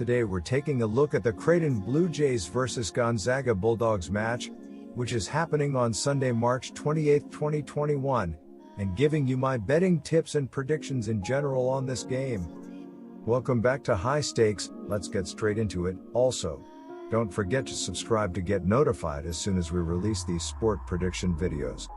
Today we're taking a look at the Creighton Blue Jays vs Gonzaga Bulldogs match, which is happening on Sunday, March 28, 2021, and giving you my betting tips and predictions in general on this game. Welcome back to High Stakes. Let's get straight into it. Also, don't forget to subscribe to get notified as soon as we release these sport prediction videos.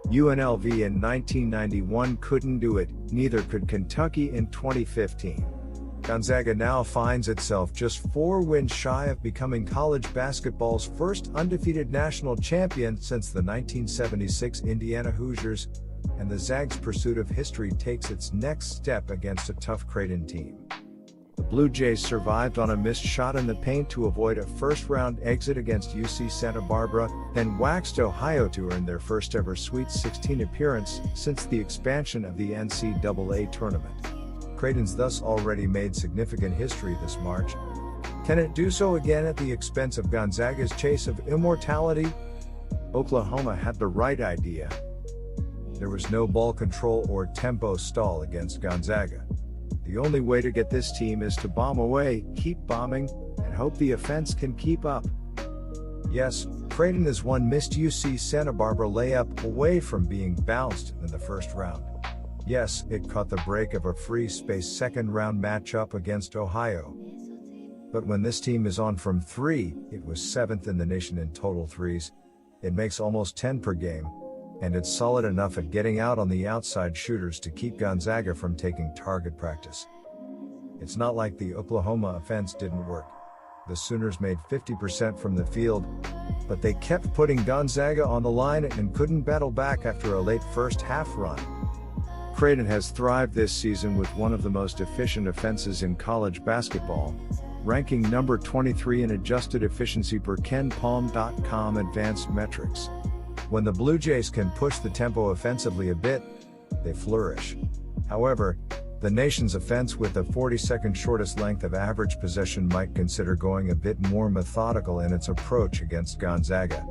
UNLV in 1991 couldn't do it, neither could Kentucky in 2015. Gonzaga now finds itself just 4 wins shy of becoming college basketball's first undefeated national champion since the 1976 Indiana Hoosiers, and the Zags' pursuit of history takes its next step against a tough Creighton team. The Blue Jays survived on a missed shot in the paint to avoid a first-round exit against UC Santa Barbara, then waxed Ohio to earn their first-ever Sweet 16 appearance since the expansion of the NCAA tournament. Creighton's thus already made significant history this March. Can it do so again at the expense of Gonzaga's chase of immortality? Oklahoma had the right idea. There was no ball control or tempo stall against Gonzaga. The only way to get this team is to bomb away, keep bombing, and hope the offense can keep up. Yes, Creighton is one missed UC Santa Barbara layup away from being bounced in the first round. Yes, it caught the break of a free space second-round matchup against Ohio. But when this team is on from 3, it was 7th in the nation in total threes. It makes almost 10 per game, and it's solid enough at getting out on the outside shooters to keep Gonzaga from taking target practice. It's not like the Oklahoma offense didn't work. The Sooners made 50% from the field, but they kept putting Gonzaga on the line and couldn't battle back after a late first-half run. Creighton has thrived this season with one of the most efficient offenses in college basketball, ranking number 23 in adjusted efficiency per KenPom.com advanced metrics. When the Blue Jays can push the tempo offensively a bit, they flourish. However, the nation's offense with the 42nd shortest length of average possession might consider going a bit more methodical in its approach against Gonzaga.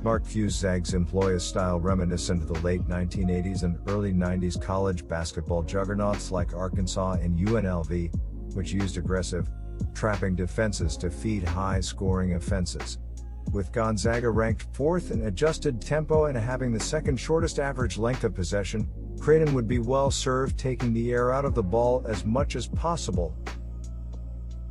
Mark Few's Zags employ a style reminiscent of the late 1980s and early 90s college basketball juggernauts like Arkansas and UNLV, which used aggressive, trapping defenses to feed high-scoring offenses. With Gonzaga ranked 4th in adjusted tempo and having the second shortest average length of possession, Creighton would be well served taking the air out of the ball as much as possible.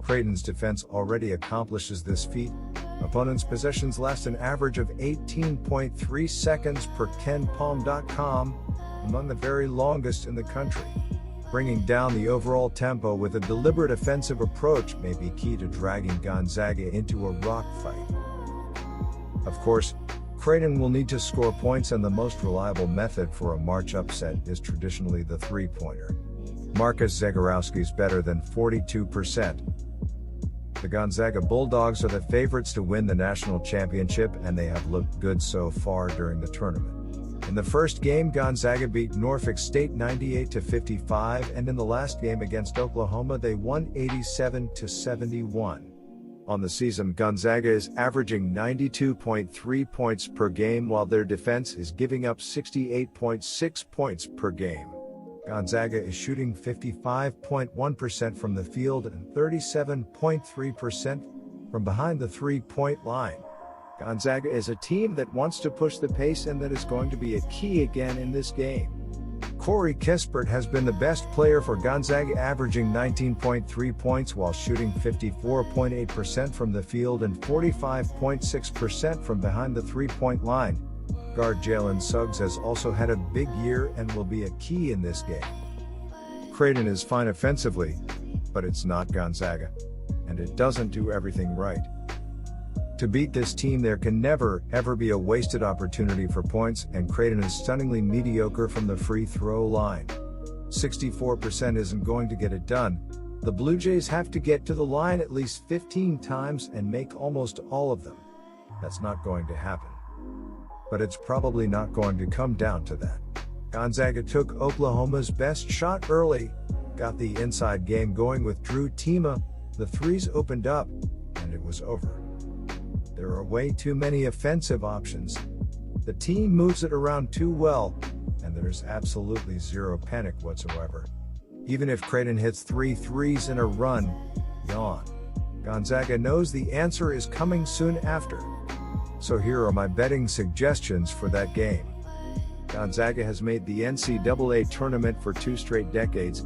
Creighton's defense already accomplishes this feat. Opponents' possessions last an average of 18.3 seconds per KenPom.com, among the very longest in the country. Bringing down the overall tempo with a deliberate offensive approach may be key to dragging Gonzaga into a rock fight. Of course, Creighton will need to score points, and the most reliable method for a March upset is traditionally the three-pointer. Marcus Zegarowski's better than 42%. The Gonzaga Bulldogs are the favorites to win the national championship, and they have looked good so far during the tournament. In the first game, Gonzaga beat Norfolk State 98-55, and in the last game against Oklahoma, they won 87-71. On the season, Gonzaga is averaging 92.3 points per game, while their defense is giving up 68.6 points per game. Gonzaga is shooting 55.1% from the field and 37.3% from behind the three-point line. Gonzaga is a team that wants to push the pace, and that is going to be a key again in this game. Corey Kispert has been the best player for Gonzaga, averaging 19.3 points while shooting 54.8% from the field and 45.6% from behind the three-point line. Guard Jalen Suggs has also had a big year and will be a key in this game. Creighton is fine offensively, but it's not Gonzaga, and it doesn't do everything right. To beat this team, there can never, ever be a wasted opportunity for points, and Creighton is stunningly mediocre from the free throw line. 64% isn't going to get it done. The Blue Jays have to get to the line at least 15 times and make almost all of them. That's not going to happen. But it's probably not going to come down to that. Gonzaga took Oklahoma's best shot early, got the inside game going with Drew Tima, the threes opened up, and it was over. There are way too many offensive options. The team moves it around too well, and there's absolutely zero panic whatsoever. Even if Creighton hits 3 threes in a run, Yawn. Gonzaga knows the answer is coming soon after. So here are my betting suggestions for that game. Gonzaga has made the NCAA tournament for 2 straight decades,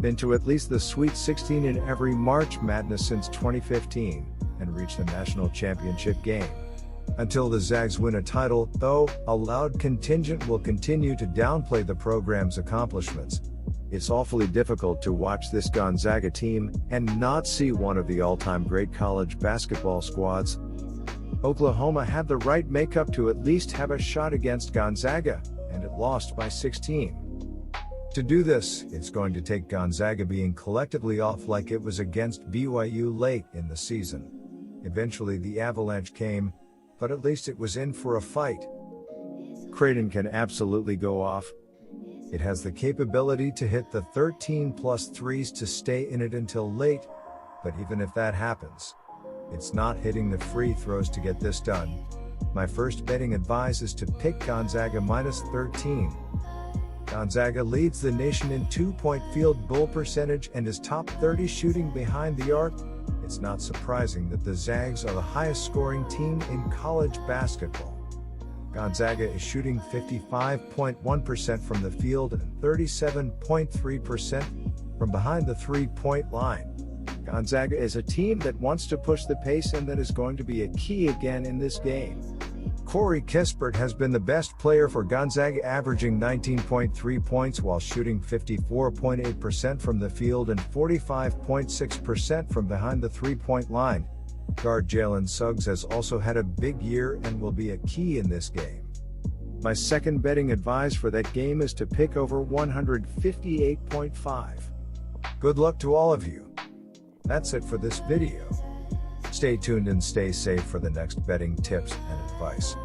been to at least the Sweet 16 in every March Madness since 2015, and reached the national championship game. Until the Zags win a title, though, a loud contingent will continue to downplay the program's accomplishments. It's awfully difficult to watch this Gonzaga team and not see one of the all-time great college basketball squads. Oklahoma had the right makeup to at least have a shot against Gonzaga, and it lost by 16. To do this, it's going to take Gonzaga being collectively off like it was against BYU late in the season. Eventually the avalanche came, but at least it was in for a fight. Creighton can absolutely go off. It has the capability to hit the 13+ threes to stay in it until late, but even if that happens, it's not hitting the free throws to get this done. My first betting advice is to pick Gonzaga -13. Gonzaga leads the nation in 2-point field goal percentage and is top 30 shooting behind the arc. It's not surprising that the Zags are the highest scoring team in college basketball. Gonzaga is shooting 55.1% from the field and 37.3% from behind the 3-point line. Gonzaga is a team that wants to push the pace and that is going to be a key again in this game. Corey Kispert has been the best player for Gonzaga, averaging 19.3 points while shooting 54.8% from the field and 45.6% from behind the 3-point line. Guard Jalen Suggs has also had a big year and will be a key in this game. My second betting advice for that game is to pick over 158.5. Good luck to all of you. That's it for this video. Stay tuned and stay safe for the next betting tips and advice.